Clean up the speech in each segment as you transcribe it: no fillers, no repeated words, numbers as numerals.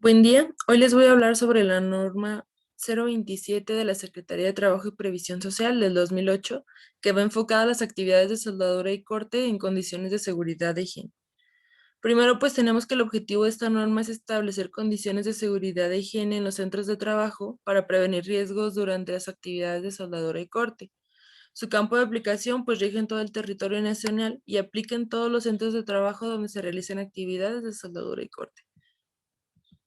Buen día, hoy les voy a hablar sobre la norma 027 de la Secretaría de Trabajo y Previsión Social del 2008, que va enfocada a las actividades de soldadura y corte en condiciones de seguridad de higiene. Primero, pues tenemos que el objetivo de esta norma es establecer condiciones de seguridad e higiene en los centros de trabajo para prevenir riesgos durante las actividades de soldadura y corte. Su campo de aplicación pues rige en todo el territorio nacional y aplica en todos los centros de trabajo donde se realicen actividades de soldadura y corte.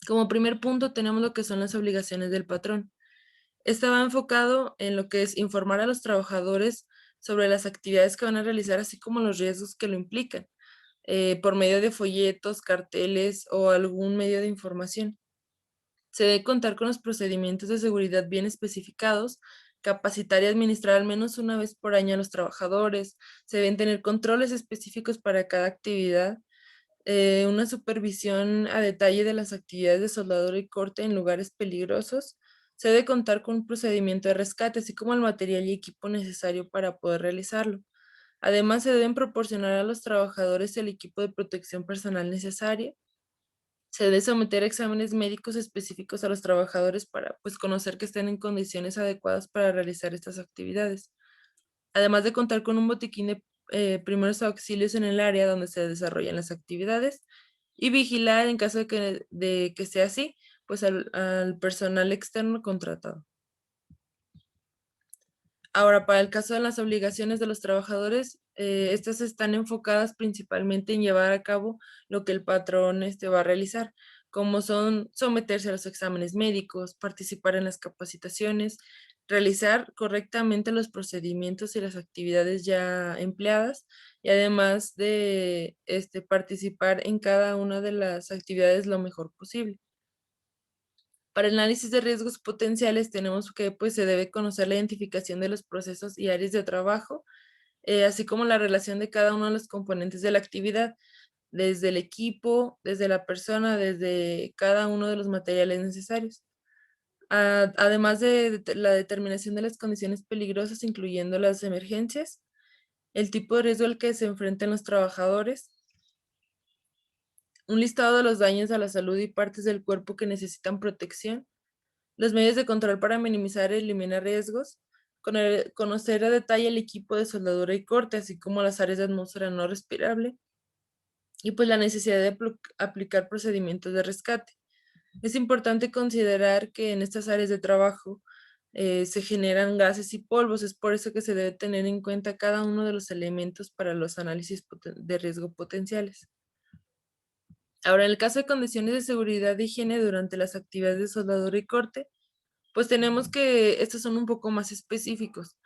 Como primer punto tenemos lo que son las obligaciones del patrón. Este va enfocado en lo que es informar a los trabajadores sobre las actividades que van a realizar, así como los riesgos que lo implican, por medio de folletos, carteles o algún medio de información. Se debe contar con los procedimientos de seguridad bien especificados, capacitar y administrar al menos una vez por año a los trabajadores, se deben tener controles específicos para cada actividad, una supervisión a detalle de las actividades de soldadura y corte en lugares peligrosos. Se debe contar con un procedimiento de rescate, así como el material y equipo necesario para poder realizarlo. Además, se deben proporcionar a los trabajadores el equipo de protección personal necesario. Se debe someter a exámenes médicos específicos a los trabajadores para, pues, conocer que estén en condiciones adecuadas para realizar estas actividades. Además de contar con un botiquín de primeros auxilios en el área donde se desarrollan las actividades y vigilar en caso de que sea así, pues al personal externo contratado. Ahora, para el caso de las obligaciones de los trabajadores, estas están enfocadas principalmente en llevar a cabo lo que el patrón va a realizar, como son someterse a los exámenes médicos, participar en las capacitaciones, realizar correctamente los procedimientos y las actividades ya empleadas, y además de participar en cada una de las actividades lo mejor posible. Para el análisis de riesgos potenciales tenemos que pues se debe conocer la identificación de los procesos y áreas de trabajo, así como la relación de cada uno de los componentes de la actividad, desde el equipo, desde la persona, desde cada uno de los materiales necesarios. Además de la determinación de las condiciones peligrosas, incluyendo las emergencias, el tipo de riesgo al que se enfrentan los trabajadores, un listado de los daños a la salud y partes del cuerpo que necesitan protección, los medios de control para minimizar y eliminar riesgos, conocer a detalle el equipo de soldadura y corte, así como las áreas de atmósfera no respirable, y pues la necesidad de aplicar procedimientos de rescate. Es importante considerar que en estas áreas de trabajo se generan gases y polvos, es por eso que se debe tener en cuenta cada uno de los elementos para los análisis de riesgo potenciales. Ahora, en el caso de condiciones de seguridad e higiene durante las actividades de soldadura y corte, pues tenemos que estos son un poco más específicos.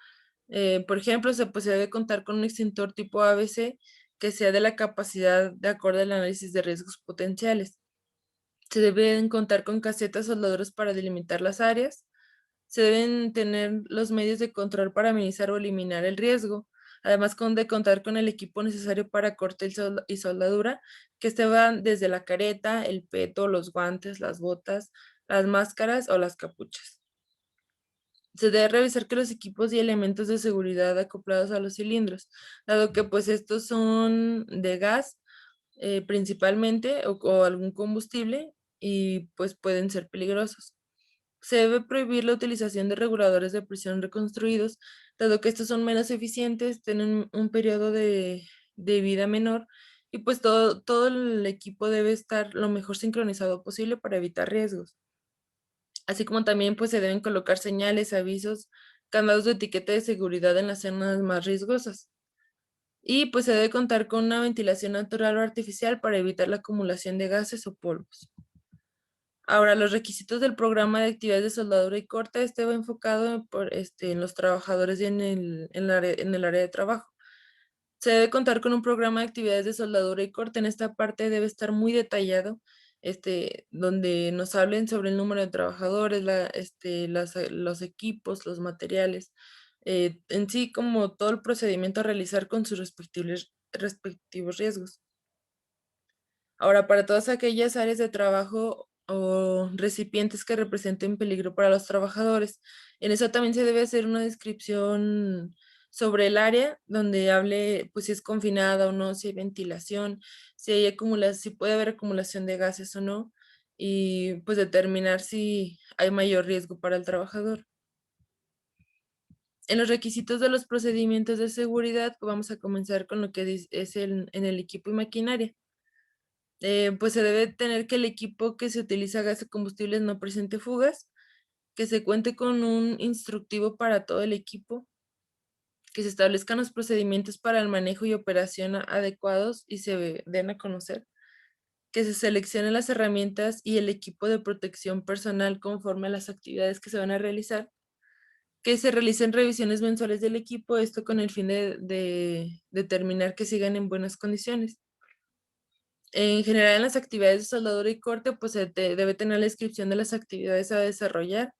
Por ejemplo, se debe contar con un extintor tipo ABC que sea de la capacidad de acuerdo al análisis de riesgos potenciales. Se deben contar con casetas soldadoras para delimitar las áreas. Se deben tener los medios de control para minimizar o eliminar el riesgo. Además, de contar con el equipo necesario para corte y soldadura, que este van desde la careta, el peto, los guantes, las botas, las máscaras o las capuchas. Se debe revisar que los equipos y elementos de seguridad acoplados a los cilindros, dado que pues estos son de gas principalmente o algún combustible y pues pueden ser peligrosos. Se debe prohibir la utilización de reguladores de presión reconstruidos, dado que estos son menos eficientes, tienen un periodo de vida menor y pues todo el equipo debe estar lo mejor sincronizado posible para evitar riesgos. Así como también pues se deben colocar señales, avisos, candados de etiqueta de seguridad en las zonas más riesgosas. Y pues se debe contar con una ventilación natural o artificial para evitar la acumulación de gases o polvos. Ahora, los requisitos del programa de actividades de soldadura y corte, va enfocado en los trabajadores y en el área de trabajo. Se debe contar con un programa de actividades de soldadura y corte. En esta parte debe estar muy detallado, donde nos hablen sobre el número de trabajadores, los equipos, los materiales, en sí como todo el procedimiento a realizar con sus respectivos riesgos. Ahora, para todas aquellas áreas de trabajo o recipientes que representen peligro para los trabajadores, en eso también se debe hacer una descripción sobre el área donde hable, pues si es confinada o no, si hay ventilación, si puede haber acumulación de gases o no. y pues determinar si hay mayor riesgo para el trabajador. En los requisitos de los procedimientos de seguridad, pues vamos a comenzar con lo que es en el equipo y maquinaria. Pues se debe tener que el equipo que se utiliza gas de combustibles no presente fugas, que se cuente con un instructivo para todo el equipo, que se establezcan los procedimientos para el manejo y operación adecuados y se den a conocer, que se seleccionen las herramientas y el equipo de protección personal conforme a las actividades que se van a realizar, que se realicen revisiones mensuales del equipo, esto con el fin de determinar que sigan en buenas condiciones. En general, en las actividades de soldadura y corte, pues debe tener la descripción de las actividades a desarrollar,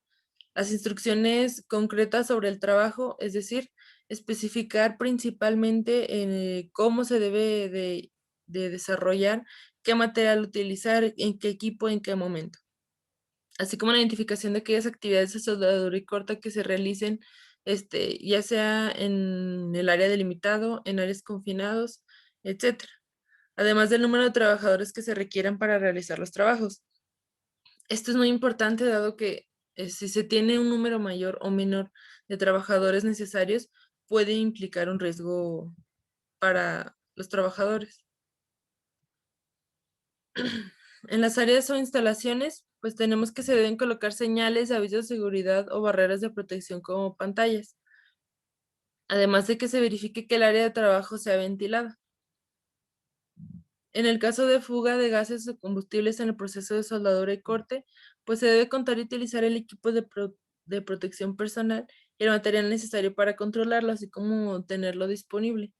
las instrucciones concretas sobre el trabajo, es decir, especificar principalmente cómo se debe de desarrollar, qué material utilizar, en qué equipo, en qué momento. Así como la identificación de aquellas actividades de soldadura y corte que se realicen, ya sea en el área delimitado, en áreas confinados, etcétera. Además del número de trabajadores que se requieran para realizar los trabajos. Esto es muy importante dado que si se tiene un número mayor o menor de trabajadores necesarios, puede implicar un riesgo para los trabajadores. En las áreas o instalaciones, pues tenemos que se deben colocar señales, avisos de seguridad o barreras de protección como pantallas. Además de que se verifique que el área de trabajo sea ventilada. En el caso de fuga de gases o combustibles en el proceso de soldadura y corte, pues se debe contar y utilizar el equipo de protección personal y el material necesario para controlarlo, así como tenerlo disponible.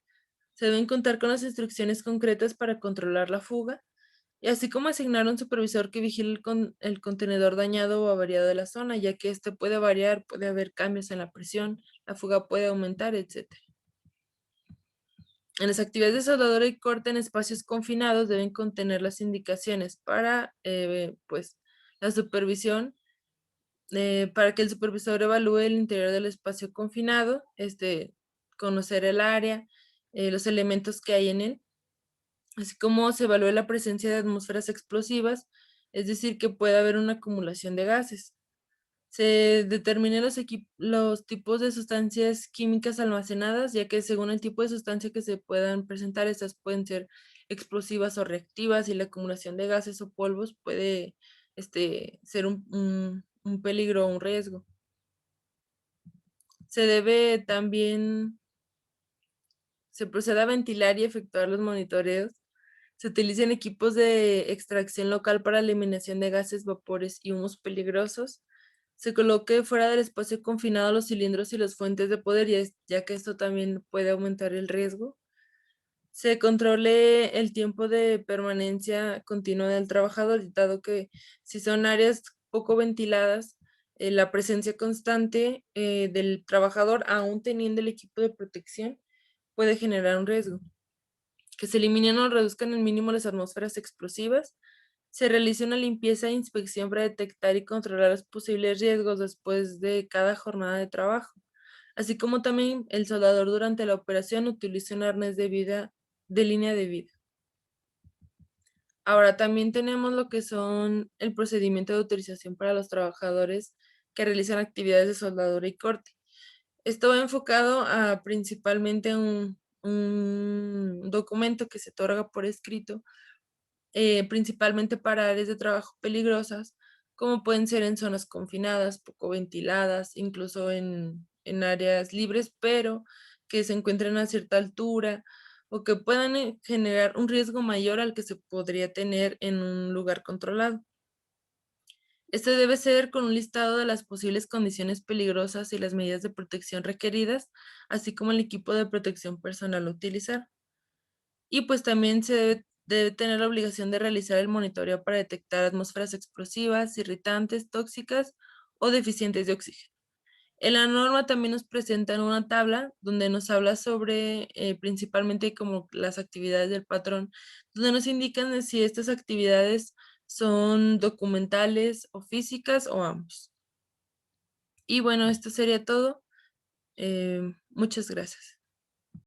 Se deben contar con las instrucciones concretas para controlar la fuga, y así como asignar un supervisor que vigile el contenedor dañado o averiado de la zona, ya que este puede variar, puede haber cambios en la presión, la fuga puede aumentar, etc. En las actividades de soldadura y corte en espacios confinados deben contener las indicaciones para pues, la supervisión, para que el supervisor evalúe el interior del espacio confinado, conocer el área, los elementos que hay en él, así como se evalúe la presencia de atmósferas explosivas, es decir, que puede haber una acumulación de gases. Se determinan los tipos de sustancias químicas almacenadas, ya que según el tipo de sustancia que se puedan presentar, estas pueden ser explosivas o reactivas y la acumulación de gases o polvos puede ser un peligro o un riesgo. Se debe también, se procede a ventilar y efectuar los monitoreos. Se utilizan equipos de extracción local para eliminación de gases, vapores y humos peligrosos. Se coloque fuera del espacio confinado los cilindros y las fuentes de poder, ya que esto también puede aumentar el riesgo. Se controle el tiempo de permanencia continua del trabajador, dado que si son áreas poco ventiladas, la presencia constante del trabajador, aún teniendo el equipo de protección, puede generar un riesgo. Que se eliminen o reduzcan al mínimo las atmósferas explosivas. Se realice una limpieza e inspección para detectar y controlar los posibles riesgos después de cada jornada de trabajo, así como también el soldador durante la operación utilice un arnés de línea de vida. Ahora también tenemos lo que son el procedimiento de autorización para los trabajadores que realizan actividades de soldadura y corte. Esto va enfocado a principalmente un documento que se otorga por escrito, principalmente para áreas de trabajo peligrosas, como pueden ser en zonas confinadas, poco ventiladas, incluso en áreas libres, pero que se encuentren a cierta altura o que puedan generar un riesgo mayor al que se podría tener en un lugar controlado. Este debe ser con un listado de las posibles condiciones peligrosas y las medidas de protección requeridas, así como el equipo de protección personal a utilizar. Y pues también debe tener la obligación de realizar el monitoreo para detectar atmósferas explosivas, irritantes, tóxicas o deficientes de oxígeno. En la norma también nos presentan una tabla donde nos habla sobre principalmente como las actividades del patrón, donde nos indican si estas actividades son documentales o físicas o ambos. Y bueno, esto sería todo. Muchas gracias.